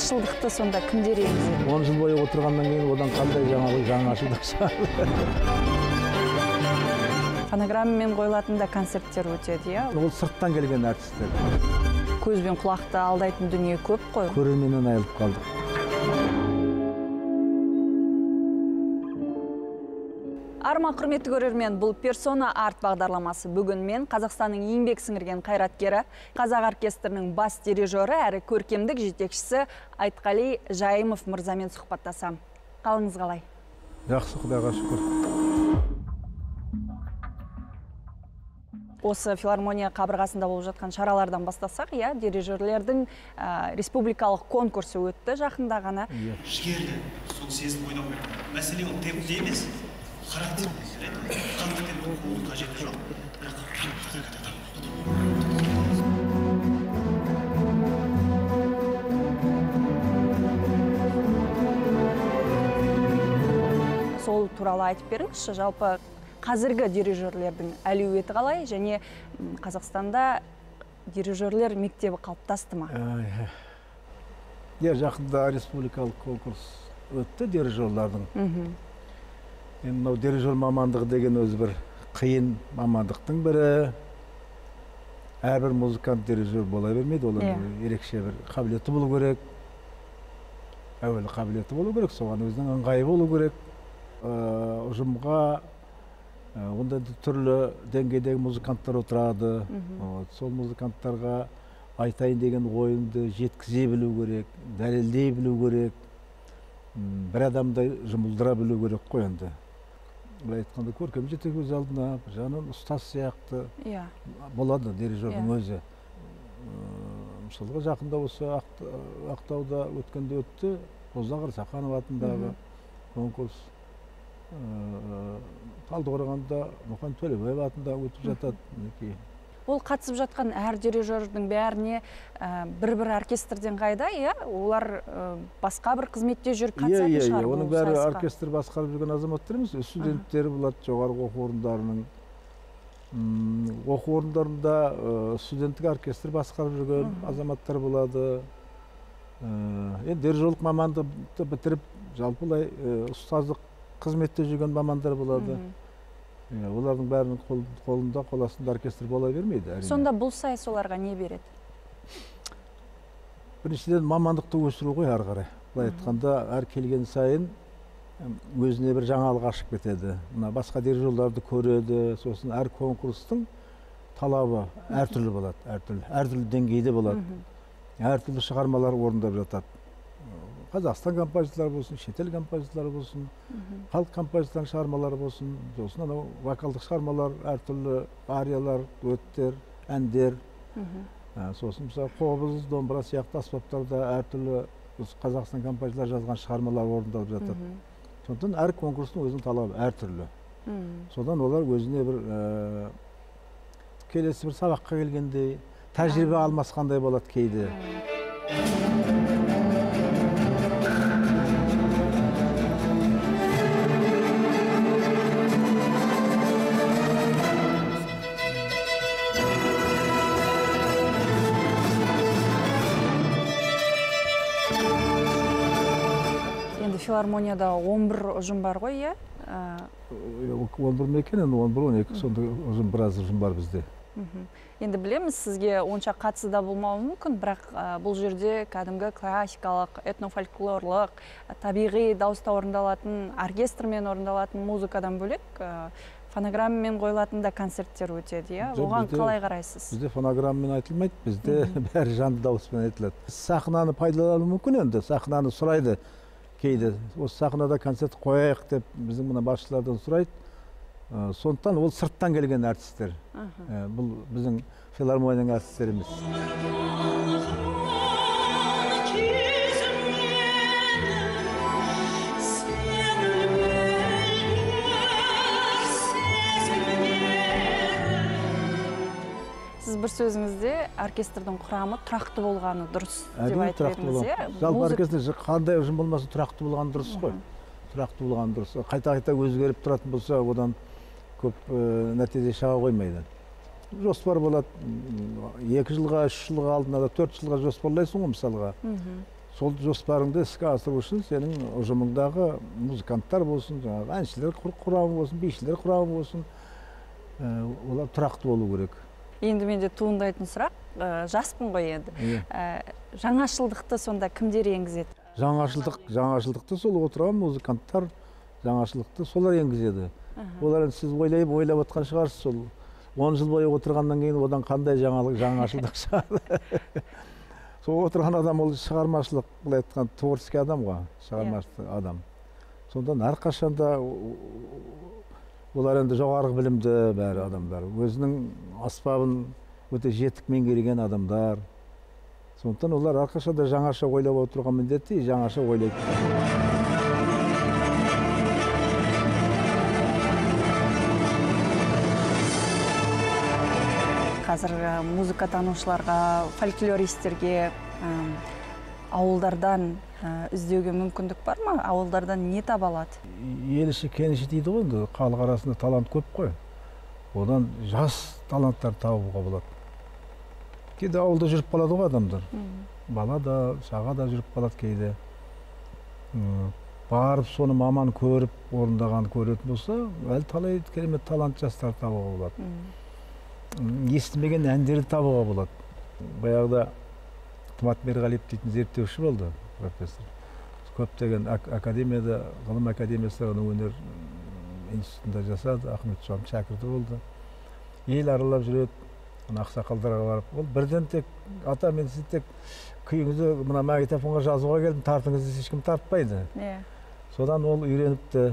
жаңашылдықты сонда кімдер енгізеді? 10 жыл бойы отырғаннан кейін одан қандай жаңашылдық шығады? Фонограммамен қойылатын да концерттер өтеді, иә? Ол сырттан келген артистер. Көзбен құлақты алдайтын дүние көп қой. Көрерменнен айырылып қалдық. Арма құрметті көрермен, бұл персона арт бағдарламасы. Бүгін мен Қазақстанның еңбек сіңірген қайраткері, Қазақ оркестрінің бас дирижері әрі көркемдік жетекшісі Айтқали Жайымов мырзамен сұхбаттасам. Қалыңыз қалай? Жақсы, Құдайға шүкір. Осы филармония қабырғасында болып жатқан шаралардан бастасақ, иә, дирижерлердің республикалық конкурсы өтті жақында ғана. Жігерді, сол сезім ойнау керек. Мәселе ол темпте емес, характер. Қандықпен оқудың қажеті жоқ. Сол туралы айтып беріңізші, жалпы қазіргі дирижерлердің әлеуеті қалай, және Қазақстанда дирижерлер мектебі қалыптасты ма? Жақында республикалық конкурс өтті дирижерлардың. Мынау дирижер мамандығы деген өзі бір қиын мамандықтың бірі. Әрбір музыкант дирижер бола бермейді, олар ерекше бір қабілеті болу керек. Әуелі қабілеті болу керек, соған өзінің ыңғайы болу керек. Ұжымға онда түрлі деңгейдегі музыканттар отырады. Сол музыканттарға айтайын деген ойынды жеткізе білу керек, дәлелдей білу керек. Бір адамдай жұмылдыра білу керек қой енді. Былай айтқанда көркем жетек өз алдына, жанын ұстаз сияқты болады дирижердің өзі. Мысалға жақында осы Ақтауда өткенде өтті, Бозағыр Сақанов атындағы конкурс. Талдықорғанда Мұқан Төлебаев атында өтіп жатады. Ол қатысып жатқан әр дирижердің бәріне бір-бір оркестрден қайда, олар басқа бір қызметте жүріп қатысатын шығар. Оның бәрі оркестр басқарып жүрген азаматтар емес, студенттері болады жоғарғы оқу орындарының. Оқу орындарында студенттік оркестр басқарып жүрген азаматтар болады. Дирижерлік мамандықты бітіріп, жалпылай ұстаздық қызметте жүрген мамандар болады. Олардың бәрінің қолында, қоластында оркестр бола бермейді. Сонда бұл сайыс оларға не береді? Біріншіден мамандықты өсіру ғой ары қарай. Былай айтқанда, әр келген сайын өзіне бір жаңалық ашып кетеді. Басқа дирижерлерді көреді, сосын әр конкурстың талабы әртүрлі болады, әртүрлі деңгейде болады. Әртүрлі шығармалар орындап жатады. Қазақстан композиторлары болсын, шетел композиторлары болсын, халық композиторларының шығармалары болсын, сосын анау вокалдық шығармалар, әртүрлі ариялар, дуэттер, әндер. Сосын мысалы қобыз, домбыра сияқты аспаптарда әртүрлі Қазақстан композиторлары жазған шығармалар орындалып жатады. Сондықтан әр конкурстың өзінің талабы әртүрлі. Содан олар өзіне бір келесі бір сабаққа келгендей, тәжірибе алмасқандай болады кейде. Филармонияда 11 ұжым бар ғой, е? 11 мекен, 11-12, сонда ұжым біраз ұжым бар бізде. Енді білеміз, сізге онша қатысы да болмауы мүмкін, бірақ бұл жерде кәдімгі классикалық, этнофольклорлық, табиғи дауыста орындалатын, оркестрмен орындалатын музыкадан бөлек, фонограммамен қойылатын да концерттер өтеді, е? Оған қалай қарайсыз? Бізде фонограммамен айтылмайды, бізде бәрі жанды дауыспен айтылады. Сахнаны пайдалану мүмкін енді, сахнаны сұрайды. Кейде, осы сахнада концерт қояйық деп біздің мына басшылардан сұрайды. Сондықтан ол сырттан келген артистер. Бұл біздің филармонияның артистері емес. Сіз бір сөзіңізде оркестрдің құрамы тұрақты болғаны дұрыс деп айтып едіңіз, е? Жалпы оркестр қандай ұжым болмаса тұрақты болғаны дұрыс қой. Тұрақты болғаны дұрыс. Қайта-қайта өзгеріп тұратын болса, одан көп нәтиже шыға қоймайды. Жоспар болады. 2 жылға, 3 жылға алдына да 4 жылға жоспарлайсың ғой мысалға. сол жоспарыңды іске асыру үшін сенің ұжымыңдағы музыканттар болсын, жаңағы әншілер құрамы болсын, бишілер құрамы болсын, олар тұрақты болу керек. Енді менде туындайтын сұрақ, жаспын ғой енді. Жаңашылдықты сонда кімдер енгізеді? Жаңашылдықты сол отырған музыканттар жаңашылдықты солар енгізеді. Олар сіз ойлап отқан шығарсыз, сол 10 жыл бойы отырғаннан кейін одан қандай жаңашылдық шығады. Сол отырған адам ол шығармашылық, былай айтқан творческий адам ғой, шығармашылық адам. Сондан әрқашанда олар енді жоғарғы білімді бәрі адамдар. Өзінің аспабын өте жетік меңгерген адамдар. Сондықтан олар әрқашанда жаңаша ойлап отырған міндетті, жаңаша ойлайды. Қазір музыка танушыларға, фольклористерге ауылдардан іздеуге мүмкіндік бар ма? Ауылдардан не таба алады? Ел іші кеніші дейді ғой, енді халық арасында талант көп қой. Одан жас таланттар табуға болады. Кейде ауылда жүріп қалады ғой адамдар. Бала да, шаға да жүріп қалады кейде. Барып соны маман көріп, орындаған көретін болса, әлі талай керемет талант жастар табуға болады. Естімеген әндерді табуға болады. Баяғыда Тымат Мерғалиев дейтін зерттеуші болды, профессор. Көптеген академияда, ғылым академиясында өнер институтында жасады, Ахметжан шәкірті болды. Ел аралап жүреді, ақсақалдарға барып, ол бірден тек ата мен сіз тек күйіңізді мына магнитофонға жазуға келдім, тартыңызды ешкім тартпайды. Содан ол үйреніпті,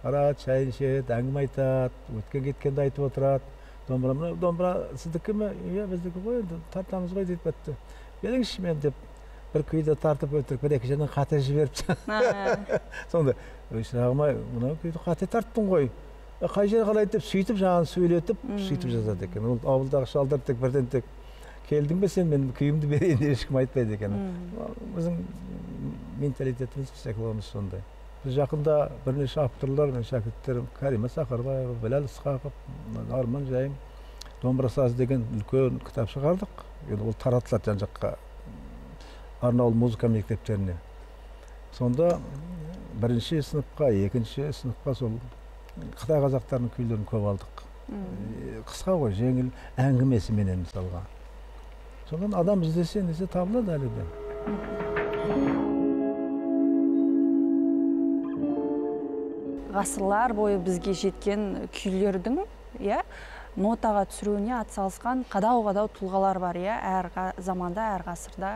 барады, шайын ішеді, әңгіме айтады, өткен кеткенді айтып отырады. Домбыра сіздікі ме? Иә, біздікі ғой, енді тартамыз ғой деп бітті. Беріңізші мен деп бір күйді тартып өтірік, бір-екі жерден қате жіберіпті. Сонда, шырағым-ай, мынау күйді қате тарттың ғой. Қай жер қалайды деп сөйтіп жаңағы сөйлетіп, сөйтіп жазады екен. Ол ауылдағы шалдар тек бірден тек келдің бе сен, мен күйімді берейін деп ешкім айтпайды екен. Біздің менталитетіміз, психологымыз сондай. Біз жақында бірнеше авторлар мен шәкірттерім, Карима Сақарбаева, Біләл Ысқақов, Арман Жайым, домбыра сазы деген үлкен кітап шығардық. Ол таратылады жан-жаққа, арнаулы музыка мектептеріне. Сонда бірінші сыныпқа, екінші сыныпқа сол Қытай қазақтарының күйлерін көп алдық. Қысқа ғой, жеңіл әңгімесіменен мысалға. Сондан адам іздесе табылады әлі де. Ғасырлар бойы бізге жеткен күйлердің, нотаға түсіруіне атсалысқан қадау-қадау тұлғалар бар, әр заманда, әр ғасырда.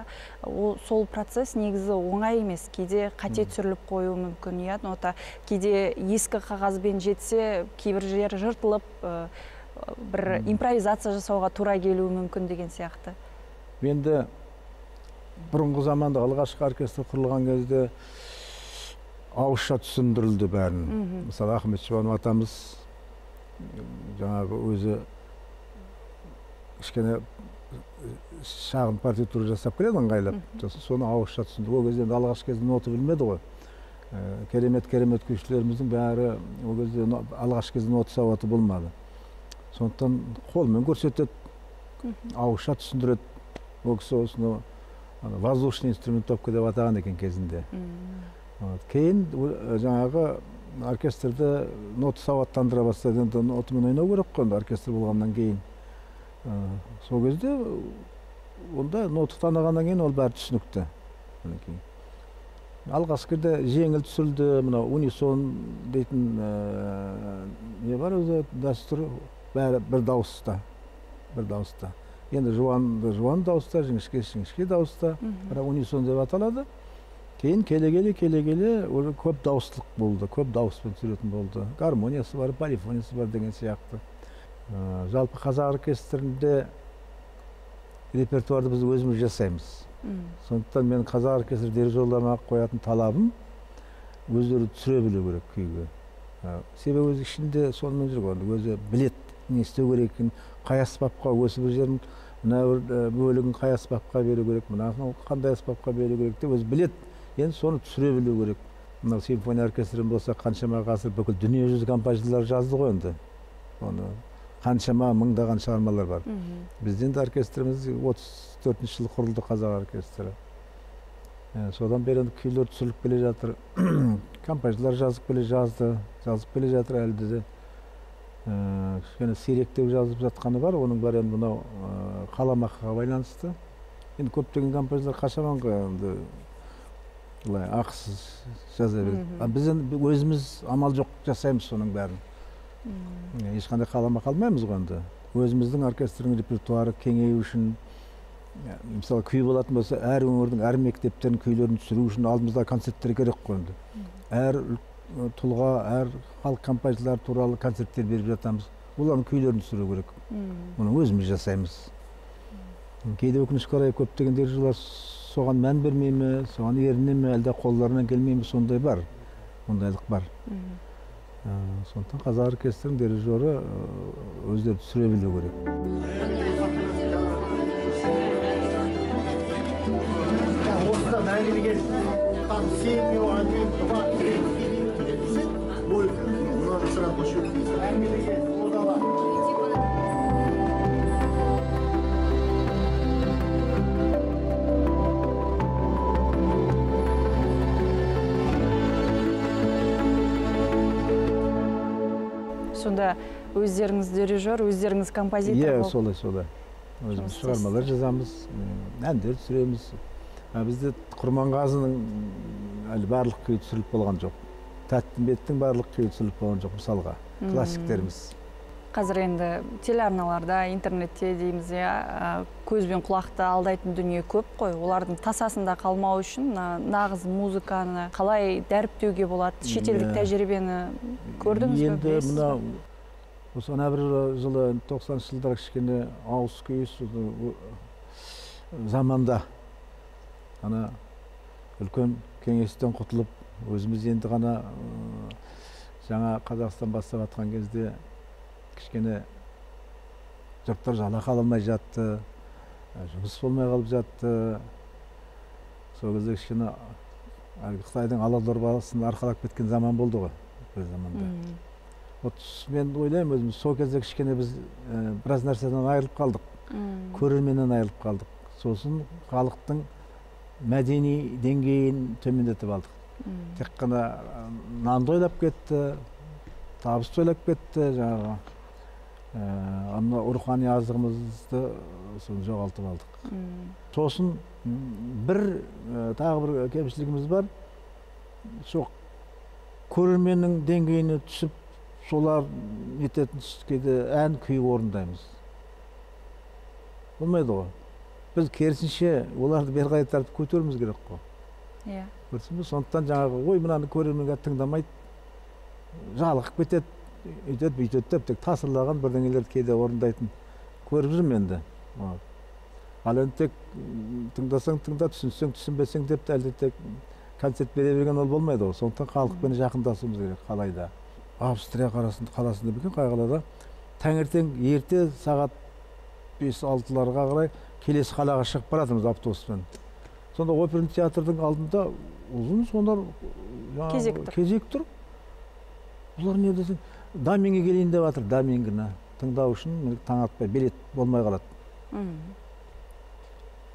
Сол процесс негізі оңай емес. Кейде қате түсіріліп қою мүмкін, нота. Кейде ескі қағазбен жетсе, кейбір жер жыртылып, бір импровизация жасауға тура келуі мүмкін деген сияқты. Енді бұрынғы заманда алғашқы оркестр құрылған кезде ауызша түсіндірілді бәрін. Мысалы, Ахмет Жұбанов атамыз жаңағы өзі кішкене шағын партитура жасап келеді ыңғайлап. Соны ауызша түсіндірді. Ол кезде алғашқы кезде ноты білмеді ғой. Керемет күйшілеріміздің бәрі ол кезде алғашқы кезде ноты сауаты болмады. Сондықтан қолмен көрсетеді, ауызша түсіндіреді. Ол кісі осыны воздушный инструментовка деп атаған екен кезінде. Кейін жаңағы оркестрді ноты сауаттандыра бастады. Енді нотымен ойнау керек қой, оркестр болғаннан кейін. Сол кезде онда ноты танығаннан кейін ол бәрі түсінікті. Алғашқыда жеңіл түсірілді, мына унисон дейтін не бар өзі дәстүр, бәрі бір дауыста. Енді жуан дауыста, жіңішке дауыста, бірақ унисон деп аталады. Кейін келе-келе көп дауыстылық болды, көп дауыспен түсіретін болды. Гармониясы бар, полифониясы бар деген сияқты. Жалпы қазақ оркестрінде репертуарды біз өзіміз жасаймыз. Сондықтан мен қазақ оркестр дирижерларына қоятын талабым өздері түсіре білу керек күйге. Себебі өз ішінде сонымен жүрген, өзі білет не істеу керек екенін, қай аспапқа осы бір жерін, мына бөлігін қай аспапқа беру керек, мына қандай аспапқа беру керек деп өзі білет. Енді соны түсіре білу керек. Мына симфония оркестрін болса қаншама ғасыр бүкіл дүниежүзі композиторлар жазды ғой енді. Оны қаншама мыңдаған шығармалар бар. Бізден де оркестріміз 34 жылы құрылды, қазақ оркестрі. Содан бері күйлер түсіріліп келе жатыр. Композиторлар жазып келе жатыр әлде де. Кішкене сиректеу жазып жатқаны бар, оның бәрі енді мынау қаламақыға байланысты. Енді көптеген композиторлар қашаманға енді былай ақысыз жаза береді. Біз енді өзіміз амал жоқ жасаймыз соның бәрін. Ешқандай қаламақы алмаймыз ғой енді. Өзіміздің оркестрдің репертуары кеңею үшін, мысалы күй болатын болса, әр өңірдің әр мектептердің күйлерін түсіру үшін алдымызда концерттер керек қой енді. Әр тұлға, әр халық композиторлары туралы концерттер беріп жатамыз. Олардың күйлерін түсіру керек. Оны өзіміз жасаймыз. Кейде өкінішке орай көптеген дирижерлер соған мән бермей ме, соған еріне ме, әлде қолдарынан келмей ме, сондай бар. Ондайлық бар. Сондықтан қазақ оркестрінің дирижері өздері түсіре білу керек. Осыда мәңгілік там 7, 1, 2, 3, будет. Можно сразу пошутить. Мәңгілік ордала. Сонда өздеріңіз дирижер, өздеріңіз композитор болып? Солай. Өзіміз шығармалар жазамыз, әндер түсіреміз. Бізде Құрманғазының әлі барлық күйі түсіріліп болған жоқ. Тәттімбеттің барлық күйі түсіріліп болған жоқ, мысалға. Классиктеріміз. Қазір енді телеарналарда, интернетте дейміз, көзбен құлақты алдайтын дүние көп қой. Олардың тасасында қалмау үшін нағыз музыканы қалай дәріптеуге болады? Шетелдік тәжірибені көрдіңіз бе? Енді мына осы бір жылы 90 жылдар кішкене ауыз күйіс заманда ана үлкен кеңестен құтылып, өзіміз енді ғана жаңа Қазақстан бастап атқан кезде кішкене жұрттар жалақы ала алмай жатты, жұмыс болмай қалып жатты. Сол кезде кішкене Қытайдың Ала-дорбасын арқалап кеткен заман болды ғой, бір заманда. Мен ойлаймын өзіміз, сол кезде кішкене біз біраз нәрседен айырылып қалдық, көрерменнен айырылып қалдық. Сосын халықтың мәдени деңгейін төмендетіп алдық. Тек қана нанды ойлап кетті, табысты ойлап кетті, жаңағы рухани азығымызды жоғалтып алдық. Сосын тағы бір кемшілігіміз бар. Сол көрерменнің деңгейіне түсіп, солар нететін кейде ән күй орындаймыз. Болмайды ғой. Біз керісінше оларды бері қарай тартып көтеруіміз керек қой. Көрсеңіз, сондықтан жаңағы ой мынаны көрерменге тыңдамайды, жалығып кетеді, бүйтеді деп тек тасырлаған бірдеңелерді кейде орындайтын көріп жүрмін енді. Ал енді тек тыңдасаң тыңда, түсінсең түсінбесең деп әлде тек концерт бере берген ол болмайды ғой. Сондықтан халықпен жақындасуымыз керек қалайда. Австрия қаласында бекен қай қалада таңертең ерте сағат 5-6-ларға қарай келесі қалаға шығып баратырмыз автобуспен. Сонда оперный театрдың алдында ұзын сондар кезек тұр. Бұлар не десең, Даминге келейін деп жатыр, Дамингіні тыңдау үшін таң атпай билет болмай қалады.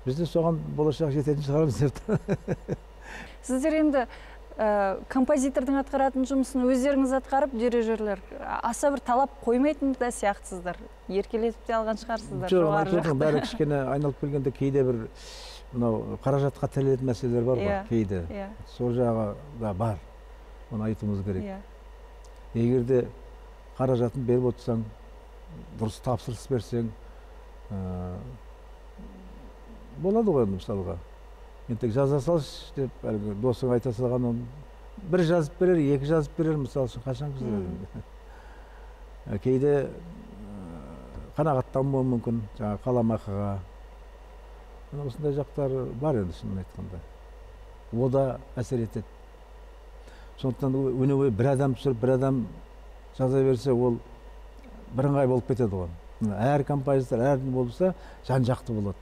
Бізде соған болашақ жететін шығармыз деп. Сіздер енді композитордың атқаратын жұмысын өздеріңіз атқарып, дирижерлер аса бір талап қоймайтын да сияқтысыздар. Еркелетіп те алған шығарсыздар. Жоқ, бәрі кішкене айналып келгенде кейде бір қаражатқа тірелетін мәселелер бар ғой, кейде. Сол жағы да бар. Оны айтуымыз керек. Егер де қаражатын беріп отырсаң, дұрыс тапсырыс берсең, болады ғой мысалға. Мен тек жаза салшы деп, досың айта салған, бір жазып берер, екі жазып берер, мысал үшін қашан күзір. Кейде қанағаттанбауы мүмкін, жаңа қаламақыға. Осындай жақтар бар енді шынын айтқанда. О да әсер етеді. Сондықтан өне бір адам түсіріп, бір адам жаза берсе, ол бірыңғай болып кетеді ғой. Әр композитор, әр болса, жан-жақты болады.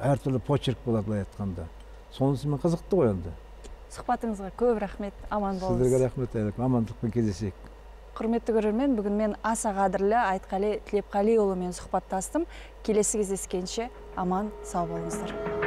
Әртүрлі почерк болады, былай айтқанда. Сонысымен қызықты ғой енді. Сұхбатыңызға көп рахмет, аман болыңыз. Сіздерге рахмет, амандықпен кездесейік. Құрметті көрермен, бүгін мен аса қадірлі Айтқали Тілепқалиұлымен сұхбаттастым. Келесі кездескенше аман, сау болыңыздар.